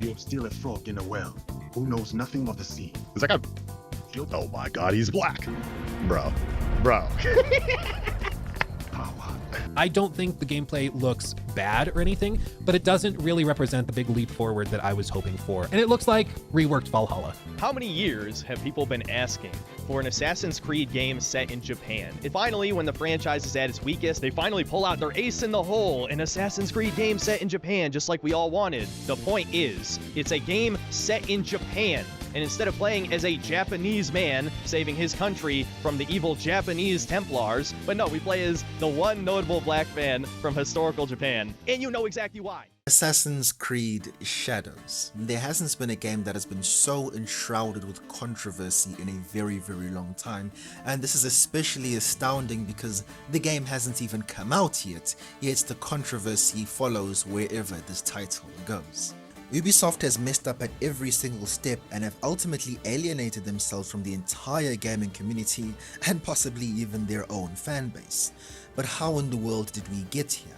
You're still a frog in a well who knows nothing of the sea. Is that guy? Oh my god, he's black. Bro. I don't think the gameplay looks bad or anything, but it doesn't really represent the big leap forward that I was hoping for. And it looks like reworked Valhalla. How many years have people been asking for an Assassin's Creed game set in Japan? And finally, when the franchise is at its weakest, they finally pull out their ace in the hole, an Assassin's Creed game set in Japan, just like we all wanted. The point is, it's a game set in Japan. And instead of playing as a Japanese man saving his country from the evil Japanese Templars, but no, we play as the one notable black man from historical Japan. And you know exactly why. Assassin's Creed Shadows. There hasn't been a game that has been so enshrouded with controversy in a very, very long time, and this is especially astounding because the game hasn't even come out yet the controversy follows wherever this title goes. Ubisoft has messed up at every single step and have ultimately alienated themselves from the entire gaming community and possibly even their own fanbase. But how in the world did we get here?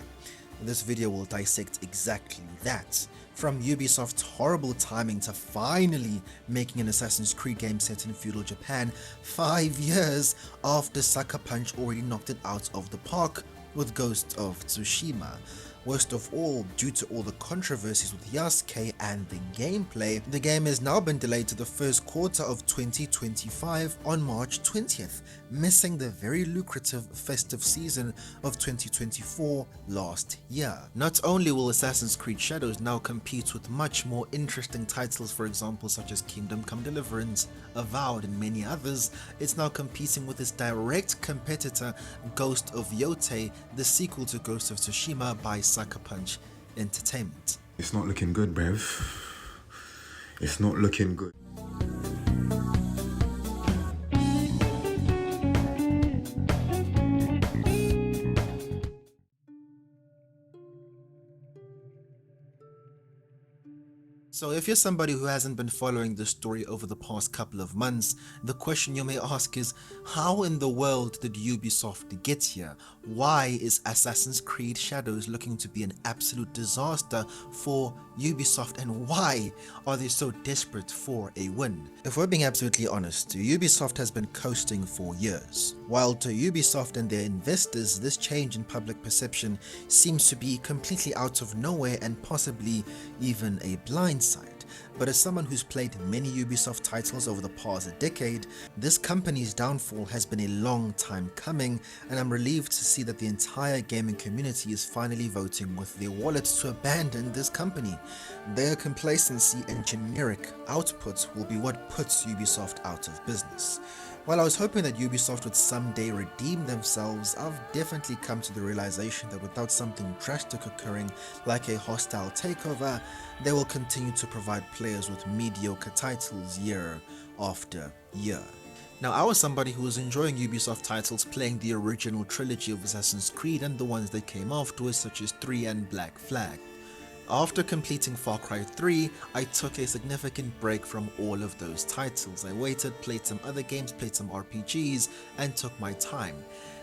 This video will dissect exactly that. From Ubisoft's horrible timing to finally making an Assassin's Creed game set in feudal Japan 5 years after Sucker Punch already knocked it out of the park with Ghost of Tsushima. Worst of all, due to all the controversies with Yasuke and the gameplay, the game has now been delayed to the first quarter of 2025 on March 20th, missing the very lucrative festive season of 2024 last year. Not only will Assassin's Creed Shadows now compete with much more interesting titles, for example such as Kingdom Come Deliverance, Avowed and many others, it's now competing with its direct competitor Ghost of Yote, the sequel to Ghost of Tsushima by Sucker Punch Entertainment. It's not looking good, bruv. It's not looking good. So if you're somebody who hasn't been following this story over the past couple of months, the question you may ask is, how in the world did Ubisoft get here? Why is Assassin's Creed Shadows looking to be an absolute disaster for Ubisoft, and why are they so desperate for a win? If we're being absolutely honest, Ubisoft has been coasting for years. While to Ubisoft and their investors, this change in public perception seems to be completely out of nowhere and possibly even a blindside. But as someone who's played many Ubisoft titles over the past decade, this company's downfall has been a long time coming, and I'm relieved to see that the entire gaming community is finally voting with their wallets to abandon this company. Their complacency and generic output will be what puts Ubisoft out of business. While I was hoping that Ubisoft would someday redeem themselves, I've definitely come to the realization that without something drastic occurring like a hostile takeover, they will continue to provide players with mediocre titles year after year. Now, I was somebody who was enjoying Ubisoft titles playing the original trilogy of Assassin's Creed and the ones that came afterwards such as 3 and Black Flag. After completing Far Cry 3, I took a significant break from all of those titles. I waited, played some other games, played some RPGs, and took my time.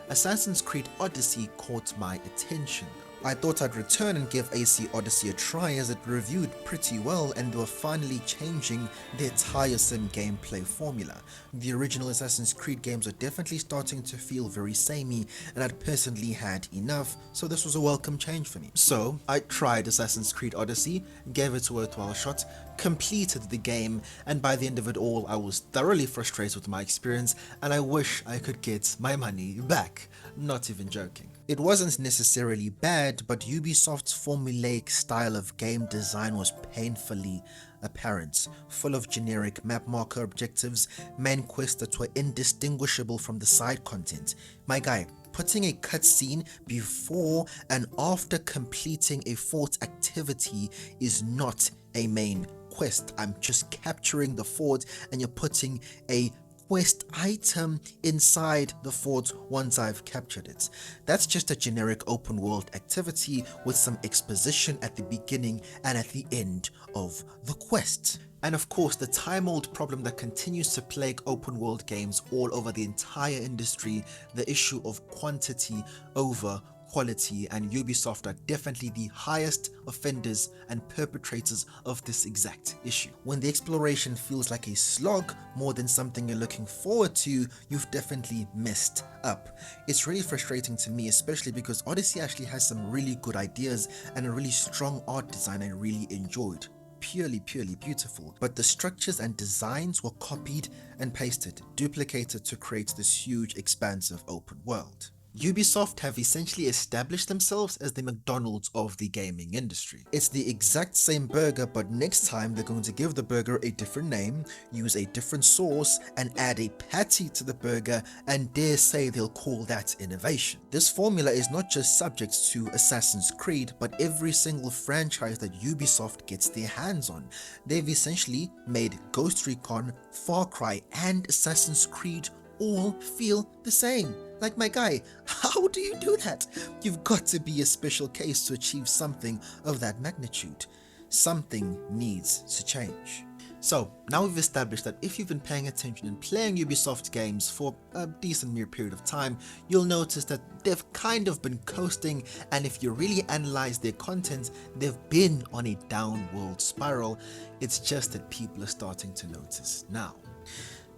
Assassin's Creed Odyssey caught my attention though. I thought I'd return and give AC Odyssey a try as it reviewed pretty well and they were finally changing their tiresome gameplay formula. The original Assassin's Creed games are definitely starting to feel very samey and I'd personally had enough, so this was a welcome change for me. So I tried Assassin's Creed Odyssey, gave it a worthwhile shot, completed the game, and by the end of it all I was thoroughly frustrated with my experience and I wish I could get my money back. Not even joking. It wasn't necessarily bad, but Ubisoft's formulaic style of game design was painfully apparent, full of generic map marker objectives, main quests that were indistinguishable from the side content. My guy, putting a cutscene before and after completing a fort activity is not a main quest. I'm just capturing the fort and you're putting a quest item inside the fort once I've captured it. That's just a generic open world activity with some exposition at the beginning and at the end of the quest. And of course, the time-old problem that continues to plague open world games all over the entire industry, the issue of quantity over quality, and Ubisoft are definitely the highest offenders and perpetrators of this exact issue. When the exploration feels like a slog more than something you're looking forward to, you've definitely messed up. It's really frustrating to me, especially because Odyssey actually has some really good ideas and a really strong art design I really enjoyed. Purely beautiful, but the structures and designs were copied and pasted, duplicated to create this huge expansive open world. Ubisoft have essentially established themselves as the McDonald's of the gaming industry. It's the exact same burger, but next time they're going to give the burger a different name, use a different sauce, and add a patty to the burger, and dare say they'll call that innovation. This formula is not just subject to Assassin's Creed, but every single franchise that Ubisoft gets their hands on. They've essentially made Ghost Recon, Far Cry, and Assassin's Creed all feel the same. Like, my guy, how do you do that? You've got to be a special case to achieve something of that magnitude. Something needs to change. So, now we've established that if you've been paying attention and playing Ubisoft games for a decent mere period of time, you'll notice that they've kind of been coasting, and if you really analyze their content, they've been on a downward spiral. It's just that people are starting to notice now.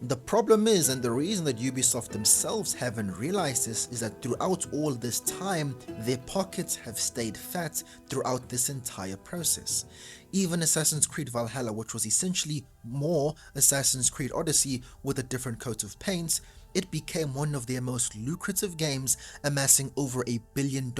The problem is, and the reason that Ubisoft themselves haven't realized this, is that throughout all this time, their pockets have stayed fat throughout this entire process. Even Assassin's Creed Valhalla, which was essentially more Assassin's Creed Odyssey with a different coat of paint, it became one of their most lucrative games, amassing over $1 billion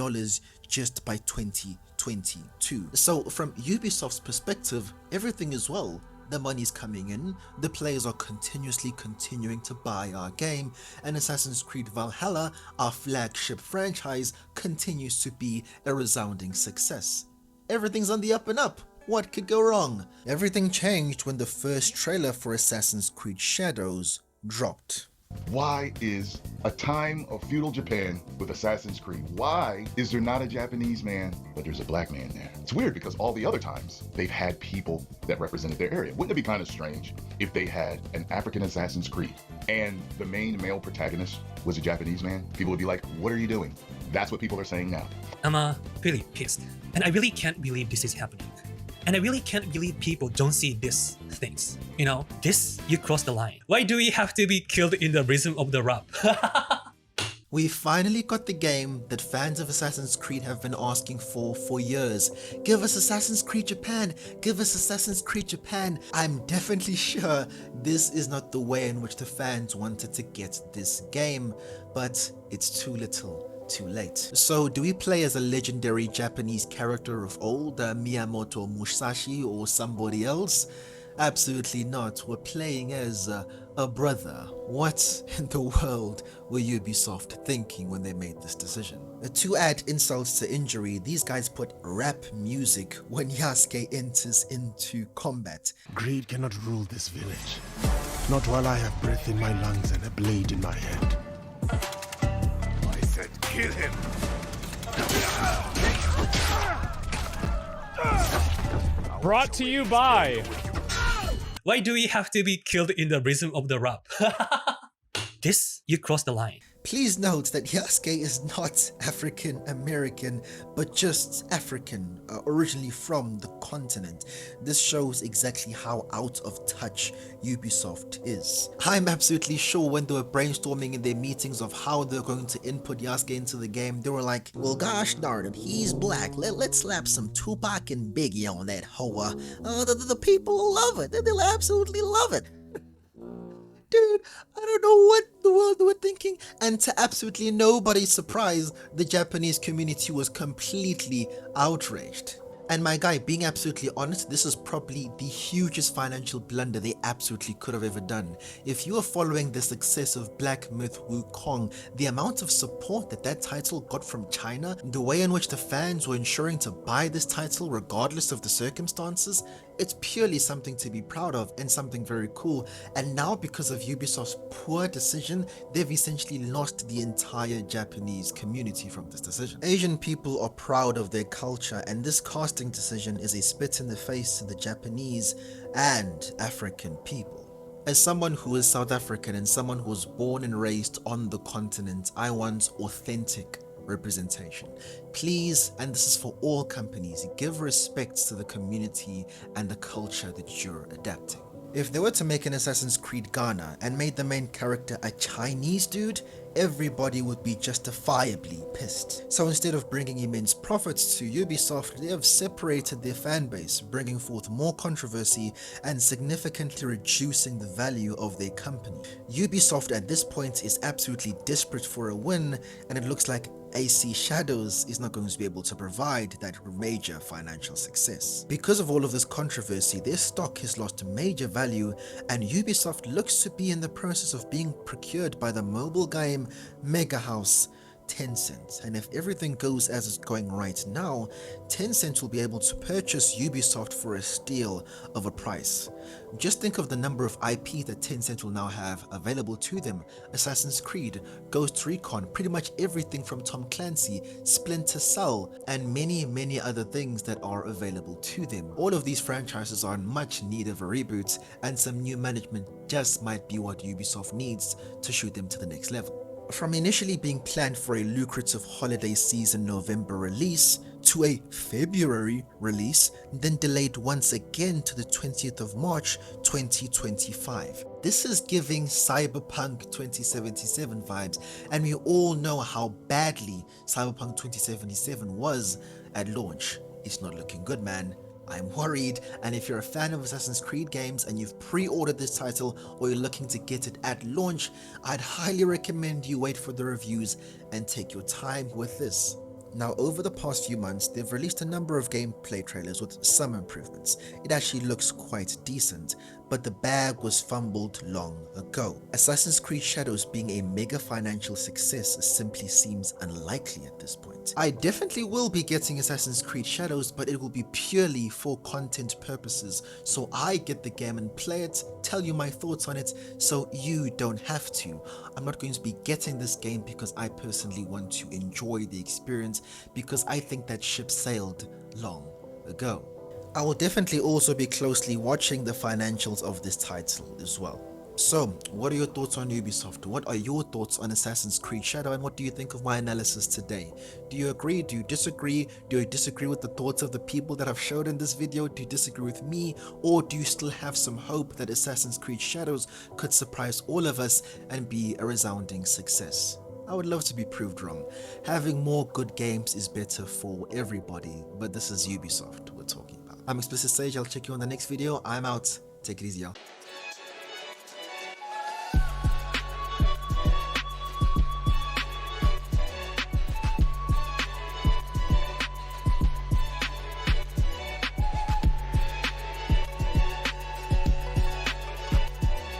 just by 2022. So from Ubisoft's perspective, everything is well. The money's coming in, the players are continuing to buy our game, and Assassin's Creed Valhalla, our flagship franchise, continues to be a resounding success. Everything's on the up and up. What could go wrong? Everything changed when the first trailer for Assassin's Creed Shadows dropped. Why is a time of feudal Japan with Assassin's Creed? Why is there not a Japanese man, but there's a black man there? It's weird because all the other times they've had people that represented their area. Wouldn't it be kind of strange if they had an African Assassin's Creed and the main male protagonist was a Japanese man? People would be like, what are you doing? That's what people are saying now. I'm really pissed, and I really can't believe this is happening. And I really can't believe people don't see these things. You know, you cross the line. Why do we have to be killed in the rhythm of the rap? We finally got the game that fans of Assassin's Creed have been asking for years. Give us Assassin's Creed Japan! Give us Assassin's Creed Japan! I'm definitely sure this is not the way in which the fans wanted to get this game, but it's too little, too late. So do we play as a legendary Japanese character of old, Miyamoto Musashi, or somebody else? Absolutely not. We're playing as a brother. What in the world were Ubisoft thinking when they made this decision? To add insult to injury, these guys put rap music when Yasuke enters into combat. Greed cannot rule this village. Not while I have breath in my lungs and a blade in my hand. I said kill him. Brought to you by... Why do we have to be killed in the rhythm of the rap? You cross the line. Please note that Yasuke is not African American, but just African, originally from the continent. This shows exactly how out of touch Ubisoft is. I'm absolutely sure when they were brainstorming in their meetings of how they're going to input Yasuke into the game, they were like, well, gosh darn it, he's black. Let's slap some Tupac and Biggie on that hoa. The people will love it. They'll absolutely love it. Dude, I don't know what the world they were thinking. And to absolutely nobody's surprise, the Japanese community was completely outraged. And my guy, being absolutely honest, this is probably the hugest financial blunder they absolutely could have ever done. If you are following the success of Black Myth Wukong, the amount of support that title got from China, the way in which the fans were ensuring to buy this title regardless of the circumstances, it's purely something to be proud of and something very cool. And now because of Ubisoft's poor decision, they've essentially lost the entire Japanese community from this decision. Asian people are proud of their culture, and this casting decision is a spit in the face to the Japanese and African people. As someone who is South African and someone who was born and raised on the continent, I want authentic representation. Please, and this is for all companies, give respect to the community and the culture that you're adapting. If they were to make an Assassin's Creed Ghana and made the main character a Chinese dude, everybody would be justifiably pissed. So instead of bringing immense profits to Ubisoft, they have separated their fanbase, bringing forth more controversy and significantly reducing the value of their company. Ubisoft at this point is absolutely desperate for a win, and it looks like Shadows is not going to be able to provide that major financial success. Because of all of this controversy, their stock has lost major value, and Ubisoft looks to be in the process of being procured by the mobile game mega house Tencent. And if everything goes as it's going right now, Tencent will be able to purchase Ubisoft for a steal of a price. Just think of the number of IP that Tencent will now have available to them. Assassin's Creed, Ghost Recon, pretty much everything from Tom Clancy, Splinter Cell, and many other things that are available to them. All of these franchises are in much need of a reboot, and some new management just might be what Ubisoft needs to shoot them to the next level. From initially being planned for a lucrative holiday season November release to a February release, then delayed once again to the 20th of March 2025. This is giving Cyberpunk 2077 vibes, and we all know how badly Cyberpunk 2077 was at launch. It's not looking good, man. I'm worried, and if you're a fan of Assassin's Creed games and you've pre-ordered this title or you're looking to get it at launch, I'd highly recommend you wait for the reviews and take your time with this. Now, over the past few months, they've released a number of gameplay trailers with some improvements. It actually looks quite decent, but the bag was fumbled long ago. Assassin's Creed Shadows being a mega financial success simply seems unlikely at this point. I definitely will be getting Assassin's Creed Shadows, but it will be purely for content purposes, so I get the game and play it, tell you my thoughts on it, so you don't have to. I'm not going to be getting this game because I personally want to enjoy the experience, because I think that ship sailed long ago. I will definitely also be closely watching the financials of this title as well. So, what are your thoughts on Ubisoft? What are your thoughts on Assassin's Creed Shadow, and what do you think of my analysis today? Do you agree? Do you disagree? Do you disagree with the thoughts of the people that I've showed in this video? Do you disagree with me? Or do you still have some hope that Assassin's Creed Shadows could surprise all of us and be a resounding success? I would love to be proved wrong. Having more good games is better for everybody, but this is Ubisoft we're talking about. I'm Explicit Sage. I'll check you on the next video. I'm out. Take it easy, y'all.